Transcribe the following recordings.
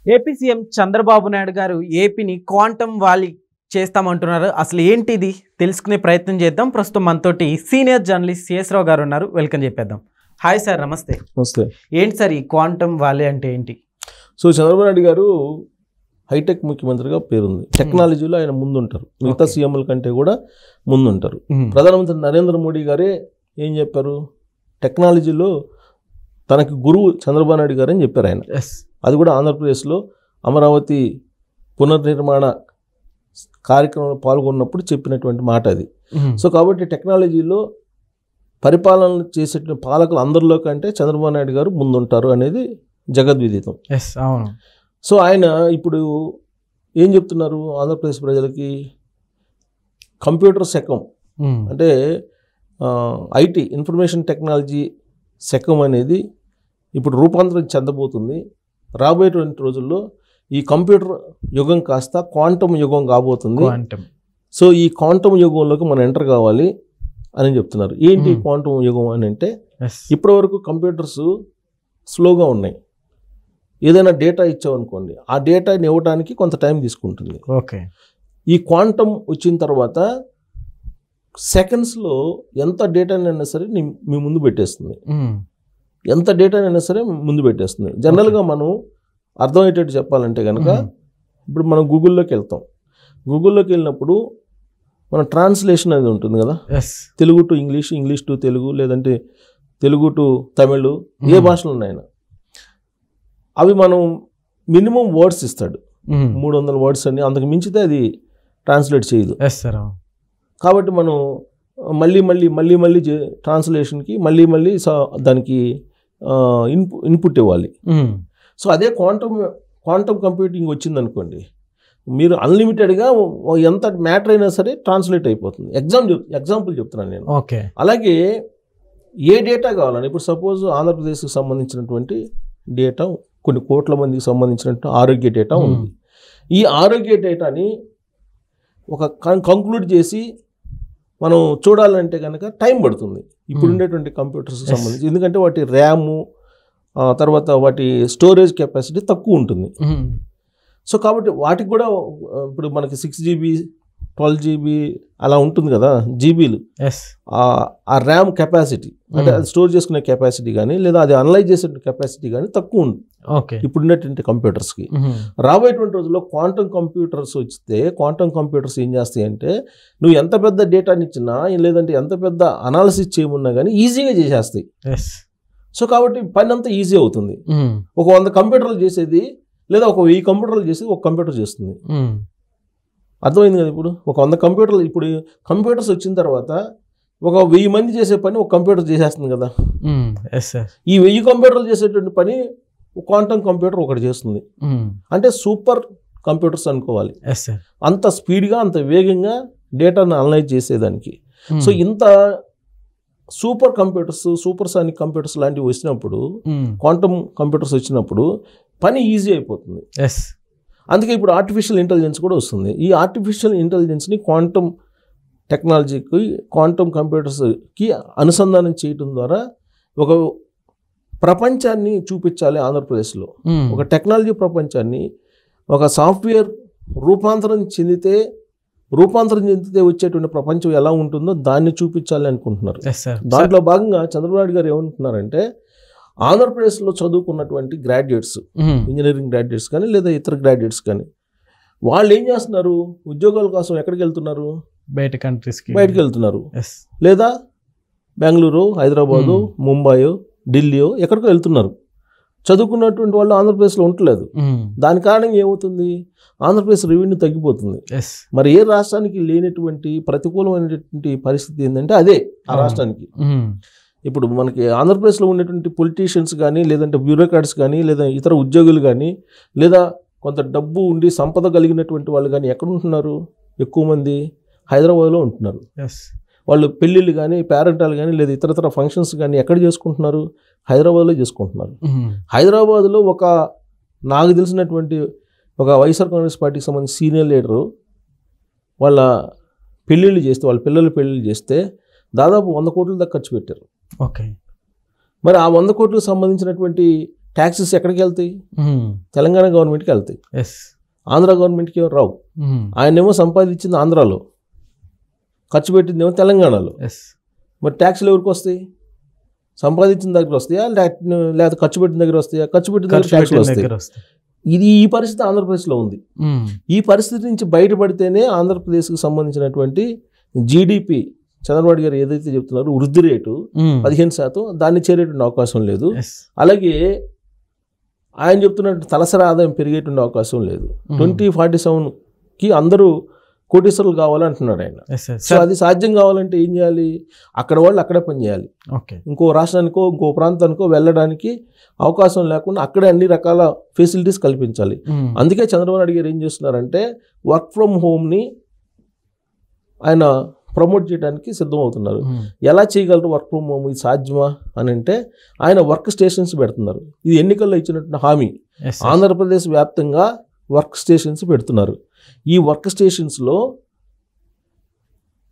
AP CM Chandrababu Naidu గారు ఏపీని quantum valley చేస్తామంటున్నారు. అసలు ఏంటిది తెలుసుకునే ప్రయత్నం చేద్దాం. ప్రస్తుతం మనతోటి సీనియర్ జర్నలిస్ట్ సిఎస్ రావు గారు ఉన్నారు. వెల్కమ్ చెప్పేద్దాం. హాయ్ సార్, నమస్తే. నమస్తే. ఏంటి సార్ ఈ క్వాంటమ్ వ్యాలీ అంటే ఏంటి? సో చంద్రబాబు నాయుడు గారు హైటెక్ ముఖ్యమంత్రిగా పేరుంది. టెక్నాలజీలో ఆయన ముందుంటారు, మిగతా సీఎంల కంటే కూడా ముందుంటారు. ప్రధానమంత్రి నరేంద్ర మోడీ గారే ఏం చెప్పారు, టెక్నాలజీలో తనకి గురువు చంద్రబాబు నాయుడు గారు అని చెప్పారు ఆయన. అది కూడా ఆంధ్రప్రదేశ్లో అమరావతి పునర్నిర్మాణ కార్యక్రమంలో పాల్గొన్నప్పుడు చెప్పినటువంటి మాట అది. సో కాబట్టి టెక్నాలజీలో పరిపాలన చేసే పాలకులు అందరిలో కంటే చంద్రబాబు నాయుడు గారు ముందుంటారు అనేది జగద్విదితం. సో ఆయన ఇప్పుడు ఏం చెప్తున్నారు ఆంధ్రప్రదేశ్ ప్రజలకి, కంప్యూటర్ శకం అంటే ఐటీ ఇన్ఫర్మేషన్ టెక్నాలజీ శకం అనేది ఇప్పుడు రూపాంతరం చెందబోతుంది. రాబోయేటువంటి రోజుల్లో ఈ కంప్యూటర్ యుగం కాస్త క్వాంటమ్ యుగం కాబోతుంది. సో ఈ క్వాంటమ్ యుగంలోకి మనం ఎంటర్ కావాలి అని చెప్తున్నారు. ఏంటి క్వాంటమ్ యుగం అని అంటే, ఇప్పటివరకు కంప్యూటర్స్ స్లోగా ఉన్నాయి. ఏదైనా డేటా ఇచ్చామనుకోండి, ఆ డేటాని ఇవ్వడానికి కొంత టైం తీసుకుంటుంది. ఓకే, ఈ క్వాంటమ్ వచ్చిన తర్వాత సెకండ్స్లో ఎంత డేటానైనా సరే మీ ముందు పెట్టేస్తుంది. ఎంత డేటానైనా సరే ముందు పెట్టేస్తుంది. జనరల్గా మనం అర్థమయ్యేటట్టు చెప్పాలంటే కనుక, ఇప్పుడు మనం గూగుల్లోకి వెళ్తాం. గూగుల్లోకి వెళ్ళినప్పుడు మన ట్రాన్స్లేషన్ అనేది ఉంటుంది కదా, Telugu to English, English to Telugu, లేదంటే తెలుగు టు తమిళ్, ఏ భాషలో ఉన్నాయన అవి మనం మినిమం వర్డ్స్ ఇస్తాడు, 300 వర్డ్స్ అని, అంతకు మించితే అది ట్రాన్స్లేట్ చేయదు. కాబట్టి మనం మళ్ళీ ట్రాన్స్లేషన్కి మళ్ళీ దానికి ఇన్పుట్ ఇవ్వాలి. సో అదే క్వాంటమ్ కంప్యూటింగ్ వచ్చిందనుకోండి, మీరు అన్లిమిటెడ్గా ఎంత మ్యాటర్ అయినా సరే ట్రాన్స్లేట్ అయిపోతుంది. ఎగ్జాంపుల్ చెప్తున్నాను నేను. ఓకే, అలాగే ఏ డేటా కావాలని, ఇప్పుడు సపోజ్ ఆంధ్రప్రదేశ్కి సంబంధించినటువంటి డేటా, కొన్ని కోట్ల మందికి సంబంధించినటువంటి ఆరోగ్య డేటా ఉంది. ఈ ఆరోగ్య డేటాని ఒక కంక్లూడ్ చేసి మనం చూడాలంటే కనుక టైం పడుతుంది ఇప్పుడు ఉండేటువంటి కంప్యూటర్స్కి సంబంధించి. ఎందుకంటే వాటి ర్యాము, తర్వాత వాటి స్టోరేజ్ కెపాసిటీ తక్కువ ఉంటుంది. సో కాబట్టి వాటికి కూడా ఇప్పుడు మనకి 6 GB 12 GB అలా ఉంటుంది కదా జీబీలు. ఆ ర్యామ్ కెపాసిటీ అంటే అది స్టోర్ చేసుకునే కెపాసిటీ కానీ, లేదా అది అనలైజ్ చేసే కెపాసిటీ కానీ తక్కువ ఉంది ఇప్పుడు ఉండేటువంటి కంప్యూటర్స్కి. రాబోయేటువంటి రోజుల్లో క్వాంటమ్ కంప్యూటర్స్ వస్తే, క్వాంటమ్ కంప్యూటర్స్ ఏం చేస్తాయి అంటే, నువ్వు ఎంత పెద్ద డేటాని ఇచ్చినా, లేదంటే ఎంత పెద్ద అనాలిసిస్ చేయమన్నా కానీ ఈజీగా చేసేస్తాయి. సో కాబట్టి పని అంతా ఈజీ అవుతుంది. ఒక 100 కంప్యూటర్లు చేసేది, లేదా ఒక 1000 కంప్యూటర్లు చేసేది ఒక కంప్యూటర్ చేస్తుంది. అర్థమైంది కదా. ఇప్పుడు ఒక 100 కంప్యూటర్లు, ఇప్పుడు కంప్యూటర్స్ వచ్చిన తర్వాత ఒక 1000 మంది చేసే పని ఒక కంప్యూటర్ చేసేస్తుంది కదా. ఈ 1000 కంప్యూటర్లు చేసేటువంటి పని క్వాంటమ్ కంప్యూటర్ ఒకటి చేస్తుంది. అంటే సూపర్ కంప్యూటర్స్ అనుకోవాలి. అంత స్పీడ్గా, అంత వేగంగా డేటాను అనలైజ్ చేసేదానికి. సో ఇంత super computers, super sonic computers లాంటివి వచ్చినప్పుడు, క్వాంటమ్ కంప్యూటర్స్ వచ్చినప్పుడు పని ఈజీ అయిపోతుంది. అందుకే ఇప్పుడు ఆర్టిఫిషియల్ ఇంటెలిజెన్స్ కూడా వస్తుంది. ఈ ఆర్టిఫిషియల్ ఇంటెలిజెన్స్ని క్వాంటమ్ టెక్నాలజీకి, క్వాంటమ్ కంప్యూటర్స్కి అనుసంధానం చేయడం ద్వారా ఒక ప్రపంచాన్ని చూపించాలి ఆంధ్రప్రదేశ్లో. ఒక టెక్నాలజీ ప్రపంచాన్ని, ఒక సాఫ్ట్వేర్ రూపాంతరం చెందితే వచ్చేటువంటి ప్రపంచం ఎలా ఉంటుందో దాన్ని చూపించాలి అనుకుంటున్నారు. దాంట్లో భాగంగా చంద్రబాబు నాయుడు గారు ఏమంటున్నారంటే, ఆంధ్రప్రదేశ్లో చదువుకున్నటువంటి గ్రాడ్యుయేట్స్, ఇంజనీరింగ్ గ్రాడ్యుయేట్స్ కానీ, లేదా ఇతర గ్రాడ్యుయేట్స్ కానీ, వాళ్ళు ఏం చేస్తున్నారు, ఉద్యోగాల కోసం ఎక్కడికి వెళ్తున్నారు, బయటకు వెళ్తున్నారు. లేదా బెంగళూరు, హైదరాబాదు, ముంబయో, ఢిల్లీయో ఎక్కడికో వెళ్తున్నారు. చదువుకున్నటువంటి వాళ్ళు ఆంధ్రప్రదేశ్లో ఉండలేదు. దాని కారణంగా ఏమవుతుంది, ఆంధ్రప్రదేశ్ రెవెన్యూ తగ్గిపోతుంది. మరి ఏ రాష్ట్రానికి లేనటువంటి ప్రతికూలమైనటువంటి పరిస్థితి ఏంటంటే అదే ఆ రాష్ట్రానికి. ఇప్పుడు మనకి ఆంధ్రప్రదేశ్లో ఉండేటువంటి పొలిటీషియన్స్ కానీ, లేదంటే బ్యూరోక్రాట్స్ కానీ, లేదా ఇతర ఉద్యోగులు కానీ, లేదా కొంత డబ్బు ఉండి సంపద కలిగినటువంటి వాళ్ళు కానీ ఎక్కడ ఉంటున్నారు, ఎక్కువ మంది హైదరాబాద్లో ఉంటున్నారు. వాళ్ళు పెళ్ళిళ్ళు కానీ, పేరెంటాలు కానీ, లేదా ఇతరతర ఫంక్షన్స్ కానీ ఎక్కడ చేసుకుంటున్నారు, హైదరాబాద్లో చేసుకుంటున్నారు. హైదరాబాద్లో నాకు తెలిసినటువంటి ఒక వైఎస్ఆర్ కాంగ్రెస్ పార్టీకి సంబంధించిన సీనియర్ లీడరు వాళ్ళ పెళ్ళిళ్ళు చేస్తే, వాళ్ళ పిల్లల పెళ్ళిళ్ళు చేస్తే దాదాపు 100 కోట్ల దాకా ఖర్చు పెట్టారు. ఓకే, మరి ఆ 100 కోట్లకు సంబంధించినటువంటి ట్యాక్సెస్ ఎక్కడికి వెళ్తాయి? తెలంగాణ గవర్నమెంట్కి వెళ్తాయి, ఆంధ్ర గవర్నమెంట్కి ఏమో రావు. ఆయనేమో సంపాదించింది ఆంధ్రాలో, ఖర్చు పెట్టిందేమో తెలంగాణలో. మరి ట్యాక్స్లు ఎవరికి వస్తాయి? సంపాదించిన దగ్గర వస్తాయా, లేదా ఖర్చు పెట్టిన దగ్గర వస్తాయా? ఖర్చు పెట్టిన దగ్గర ట్యాక్స్లు వస్తాయి. ఈ పరిస్థితి ఆంధ్రప్రదేశ్లో ఉంది. ఈ పరిస్థితి నుంచి బయటపడితేనే ఆంధ్రప్రదేశ్కి సంబంధించినటువంటి జీడిపి చంద్రబాబు గారు ఏదైతే చెప్తున్నారో వృద్ధి రేటు 15%, దాన్ని చేరేటువంటి అవకాశం లేదు. అలాగే ఆయన చెప్తున్నట్టు తలసరి ఆదాయం పెరిగేటువంటి అవకాశం లేదు. 2047కి అందరూ కోటీశ్వరులు కావాలంటున్నాడు ఆయన. సో అది సాధ్యం కావాలంటే ఏం చేయాలి? అక్కడ వాళ్ళు అక్కడే పని చేయాలి. ఇంకో రాష్ట్రానికో ఇంకో ప్రాంతానికో వెళ్ళడానికి అవకాశం లేకుండా అక్కడే అన్ని రకాల ఫెసిలిటీస్ కల్పించాలి. అందుకే చంద్రబాబు నాయుడు గారు ఏం చేస్తున్నారంటే వర్క్ ఫ్రమ్ హోమ్ని ఆయన ప్రమోట్ చేయడానికి సిద్ధమవుతున్నారు. ఎలా చేయగలరు వర్క్ ఫ్రమ్ హోమ్? ఇది సాధ్యమా అని అంటే ఆయన వర్క్ స్టేషన్స్ పెడుతున్నారు. ఇది ఎన్నికల్లో ఇచ్చినట్టు హామీ. ఆంధ్రప్రదేశ్ వ్యాప్తంగా వర్క్ స్టేషన్స్ పెడుతున్నారు. ఈ వర్క్ స్టేషన్స్లో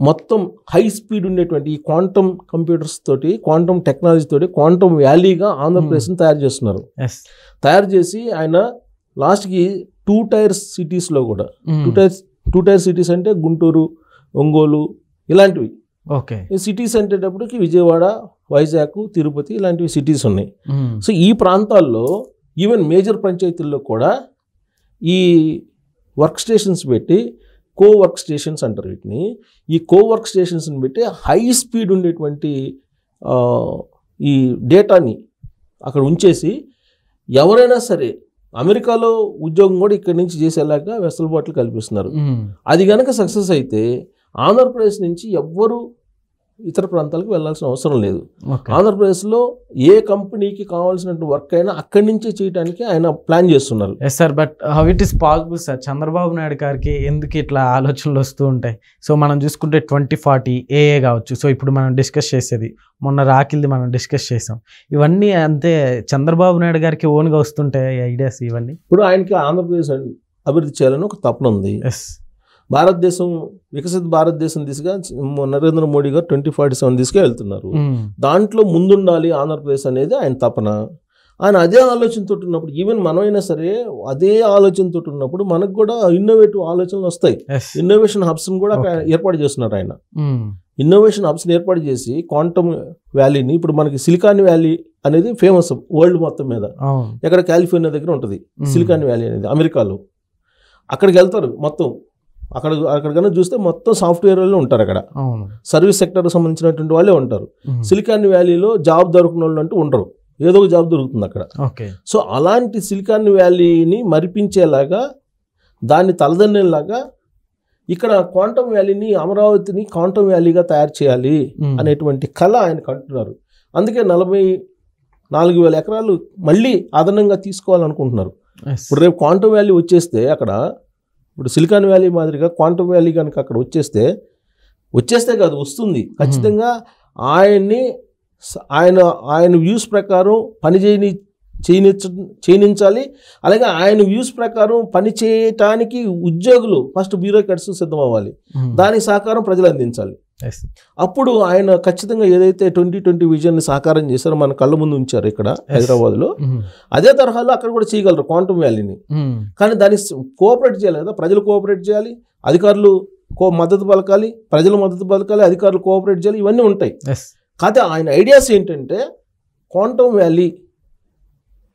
మొత్తం హై స్పీడ్ ఉండేటువంటి ఈ క్వాంటమ్ కంప్యూటర్స్ తోటి, క్వాంటమ్ టెక్నాలజీ తోటి క్వాంటమ్ వ్యాలీగా ఆంధ్రప్రదేశ్ని తయారు చేస్తున్నారు. తయారు చేసి ఆయన లాస్ట్కి 2 టైర్ సిటీస్లో కూడా 2 టైర్ సిటీస్ అంటే గుంటూరు, ఒంగోలు ఇలాంటివి. ఈ సిటీస్ అంటేటప్పటికి విజయవాడ, వైజాగ్, తిరుపతి ఇలాంటివి సిటీస్ ఉన్నాయి. సో ఈ ప్రాంతాల్లో ఈవెన్ మేజర్ పంచాయతీల్లో కూడా ఈ వర్క్ స్టేషన్స్ పెట్టి, కో వర్క్ స్టేషన్స్ అంటారు వీటిని, ఈ కో వర్క్ స్టేషన్స్ని పెట్టి హై స్పీడ్ ఉండేటువంటి ఈ డేటాని అక్కడ ఉంచేసి ఎవరైనా సరే అమెరికాలో ఉద్యోగం కూడా ఇక్కడి నుంచి చేసేలాగా వెసులుబాట్లు కల్పిస్తున్నారు. అది కనుక సక్సెస్ అయితే ఆంధ్రప్రదేశ్ నుంచి ఎవ్వరూ ఇతర ప్రాంతాలకు వెళ్ళాల్సిన అవసరం లేదు. ఆంధ్రప్రదేశ్లో ఏ కంపెనీకి కావాల్సిన వర్క్ అయినా అక్కడి నుంచే చేయడానికి ఆయన ప్లాన్ చేస్తున్నారు. Yes sir, but how it is possible sir? Chandrababu Naidu గారికి ఎందుకు ఇట్లా ఆలోచనలు వస్తూ ఉంటాయి? సో మనం చూసుకుంటే 2040 ఏఏ కావచ్చు, సో ఇప్పుడు మనం డిస్కస్ చేసేది, మొన్న రాకిల్ది మనం డిస్కస్ చేసాం, ఇవన్నీ అంతే చంద్రబాబు నాయుడు గారికి ఓన్గా వస్తుంటాయి ఐడియాస్ ఇవన్నీ. ఇప్పుడు ఆయనకి ఆంధ్రప్రదేశ్ అభివృద్ధి చేయాలని ఒక తపన ఉంది. భారతదేశం వికసిత భారతదేశం దిశగా నరేంద్ర మోడీ గారు 2047 దిశగా వెళ్తున్నారు. దాంట్లో ముందుండాలి ఆంధ్రప్రదేశ్ అనేది ఆయన తపన. ఆయన అదే ఆలోచనతో ఉన్నప్పుడు, ఈవెన్ మనమైనా సరే అదే ఆలోచనతో ఉన్నప్పుడు మనకు కూడా ఇన్నోవేటివ్ ఆలోచనలు వస్తాయి. ఇన్నోవేషన్ హబ్స్ని కూడా ఏర్పాటు చేస్తున్నారు ఆయన. ఇన్నోవేషన్ హబ్స్ని ఏర్పాటు చేసి క్వాంటమ్ వ్యాలీని, ఇప్పుడు మనకి సిలికాన్ వ్యాలీ అనేది ఫేమస్ వరల్డ్ మొత్తం మీద. ఎక్కడ కాలిఫోర్నియా దగ్గర ఉంటుంది సిలికాన్ వ్యాలీ అనేది, అమెరికాలో. అక్కడికి వెళ్తారు మొత్తం. అక్కడ కన్నా చూస్తే మొత్తం సాఫ్ట్వేర్ వాళ్ళు ఉంటారు. అక్కడ సర్వీస్ సెక్టర్ సంబంధించినటువంటి వాళ్ళే ఉంటారు. సిలికాన్ వ్యాలీలో జాబ్ దొరికిన వాళ్ళు అంటూ ఉండరు, ఏదో ఒక జాబ్ దొరుకుతుంది అక్కడ. సో అలాంటి సిలికాన్ వ్యాలీని మరిపించేలాగా, దాన్ని తలదన్నేలాగా ఇక్కడ క్వాంటమ్ వ్యాలీని, అమరావతిని క్వాంటమ్ వ్యాలీగా తయారు చేయాలి అనేటువంటి కళ ఆయనకు అంటున్నారు. అందుకే 44,000 ఎకరాలు మళ్ళీ అదనంగా తీసుకోవాలనుకుంటున్నారు. ఇప్పుడు రేపు క్వాంటమ్ వ్యాలీ వచ్చేస్తే అక్కడ, ఇప్పుడు సిలికాన్ వ్యాలీ మాదిరిగా క్వాంటమ్ వ్యాలీ కనుక అక్కడ వచ్చేస్తే కాదు, వస్తుంది ఖచ్చితంగా. ఆయన వ్యూస్ ప్రకారం పని చేయనించాలి. అలాగే ఆయన వ్యూస్ ప్రకారం పని చేయటానికి ఉద్యోగులు ఫస్ట్ బ్యూరోక్రాట్స్ సిద్ధం అవ్వాలి. దానికి సహకారం ప్రజలు అందించాలి. అప్పుడు ఆయన ఖచ్చితంగా ఏదైతే 2020 విజన్ని సాకారం చేశారో మన కళ్ళ ముందు ఉంచారు ఇక్కడ హైదరాబాద్లో, అదే తరహాలో అక్కడ కూడా చేయగలరు క్వాంటమ్ వ్యాలీని. కానీ దాన్ని కోఆపరేట్ చేయాలి కదా, ప్రజలు కోఆపరేట్ చేయాలి, అధికారులు మద్దతు పలకాలి, ప్రజలు మద్దతు పలకాలి, అధికారులు కోఆపరేట్ చేయాలి, ఇవన్నీ ఉంటాయి. కాకపోతే ఆయన ఐడియాస్ ఏంటంటే క్వాంటమ్ వ్యాలీ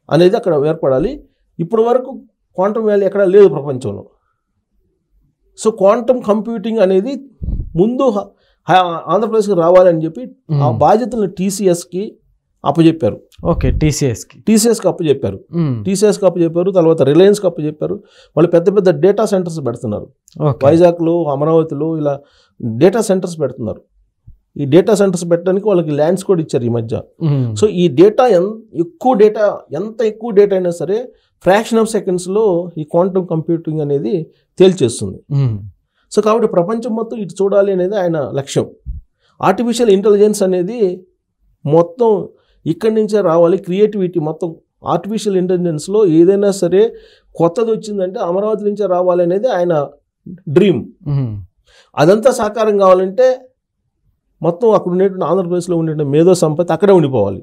అనేది అక్కడ ఏర్పడాలి. ఇప్పటి వరకు క్వాంటమ్ వ్యాలీ ఎక్కడ లేదు ప్రపంచంలో. సో క్వాంటమ్ కంప్యూటింగ్ అనేది ముందు ఆంధ్రప్రదేశ్కి రావాలని చెప్పి ఆ బాధ్యతలను టీసీఎస్కి అప్పచెప్పారు. టీసీఎస్కి అప్పచెప్పారు. తర్వాత రిలయన్స్కి అప్పచెప్పారు. వాళ్ళు పెద్ద పెద్ద డేటా సెంటర్స్ పెడుతున్నారు. వైజాగ్లో, అమరావతిలో ఇలా డేటా సెంటర్స్ పెడుతున్నారు. ఈ డేటా సెంటర్స్ పెట్టడానికి వాళ్ళకి ల్యాండ్స్ కూడా ఇచ్చారు ఈ మధ్య. సో ఈ డేటా ఎంత ఎక్కువ డేటా అయినా సరే ఫ్రాక్షన్ ఆఫ్ సెకండ్స్లో ఈ క్వాంటమ్ కంప్యూటింగ్ అనేది తేల్చేస్తుంది. సో కాబట్టి ప్రపంచం మొత్తం ఇటు చూడాలి అనేది ఆయన లక్ష్యం. ఆర్టిఫిషియల్ ఇంటెలిజెన్స్ అనేది మొత్తం ఇక్కడి నుంచే రావాలి. క్రియేటివిటీ మొత్తం ఆర్టిఫిషియల్ ఇంటెలిజెన్స్లో ఏదైనా సరే కొత్తది వచ్చిందంటే అమరావతి నుంచే రావాలి అనేది ఆయన డ్రీమ్. అదంతా సాకారం కావాలంటే మొత్తం అక్కడ ఉండేటువంటి ఆంధ్రప్రదేశ్లో ఉండేటువంటి మేధో సంపత్తి అక్కడే ఉండిపోవాలి.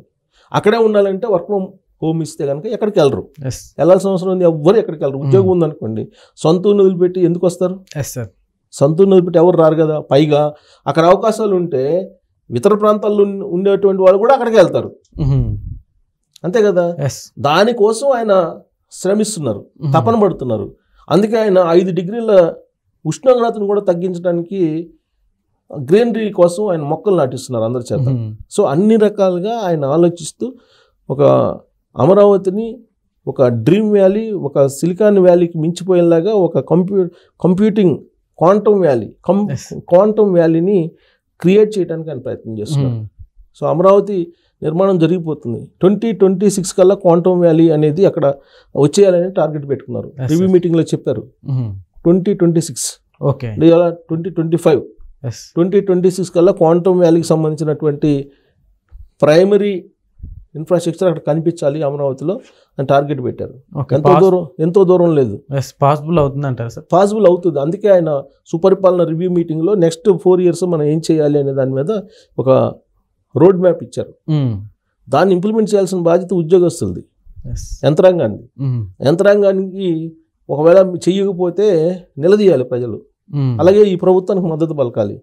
అక్కడే ఉండాలంటే వర్క్ ఫ్రమ్ హోమ్ ఇస్తే కనుక ఎక్కడికి వెళ్ళరు. ఎస్ వెళ్ళాల్సిన అవసరం ఉంది, ఎవ్వరు ఎక్కడికి వెళ్ళరు. ఉద్యోగం ఉందనుకోండి, సొంత ఊరిని వదిలిపెట్టి ఎందుకు వస్తారు? Yes sir. సొంత ఊరిని వదిలిపెట్టి ఎవరు రారు కదా. పైగా అక్కడ అవకాశాలు ఉంటే ఇతర ప్రాంతాల్లో ఉండేటువంటి వాళ్ళు కూడా అక్కడికి వెళ్తారు, అంతే కదా. ఎస్ దానికోసం ఆయన శ్రమిస్తున్నారు, తపన పడుతున్నారు. అందుకే ఆయన 5 డిగ్రీల ఉష్ణోగ్రతను కూడా తగ్గించడానికి గ్రీనరీ కోసం ఆయన మొక్కలు నాటిస్తున్నారు అందరి చేత. సో అన్ని రకాలుగా ఆయన ఆలోచిస్తూ ఒక అమరావతిని ఒక డ్రీమ్ వ్యాలీ, ఒక సిలికాన్ వ్యాలీకి మించిపోయేలాగా ఒక కంప్యూటింగ్ క్వాంటమ్ వ్యాలీని క్రియేట్ చేయడానికి ఆయన ప్రయత్నం చేస్తున్నారు. సో అమరావతి నిర్మాణం జరిగిపోతుంది. 2026 కల్లా క్వాంటమ్ వ్యాలీ అనేది అక్కడ వచ్చేయాలని టార్గెట్ పెట్టుకున్నారు. రివ్యూ మీటింగ్లో చెప్పారు 2026. ఓకే, 2025, 2026 కల్లా క్వాంటమ్ వ్యాలీకి సంబంధించినటువంటి ప్రైమరీ ఇన్ఫ్రాస్ట్రక్చర్ అక్కడ కనిపించాలి అమరావతిలో అని టార్గెట్ పెట్టారు. ఎంతో దూరం లేదు, పాసిబుల్ అవుతుంది అంటారు సార్? పాసిబుల్ అవుతుంది. అందుకే ఆయన సుపరిపాలన రివ్యూ మీటింగ్లో నెక్స్ట్ 4 years మనం ఏం చేయాలి అనే దాని మీద ఒక రోడ్ మ్యాప్ ఇచ్చారు. దాన్ని ఇంప్లిమెంట్ చేయాల్సిన బాధ్యత ఉద్యోగస్తులది, యంత్రాంగానికి ఒకవేళ చేయకపోతే నిలదీయాలి ప్రజలు. అలాగే ఈ ప్రభుత్వానికి మద్దతు పలకాలి,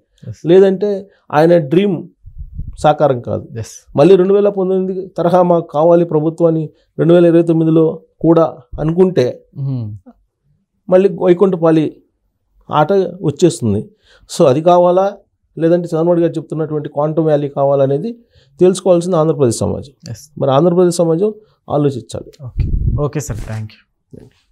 లేదంటే ఆయన డ్రీమ్ సాకారం కాదు. మళ్ళీ 2019 తరహా మాకు కావాలి ప్రభుత్వాన్ని 2029లో కూడా అనుకుంటే మళ్ళీ వైకుంఠపాలి ఆట వచ్చేస్తుంది. సో అది కావాలా, లేదంటే చంద్రబాబు గారు చెప్తున్నటువంటి క్వాంటమ్ వ్యాలీ కావాలనేది తెలుసుకోవాల్సింది ఆంధ్రప్రదేశ్ సమాజం. మరి ఆంధ్రప్రదేశ్ సమాజం ఆలోచించాలి. Okay sir, thank you.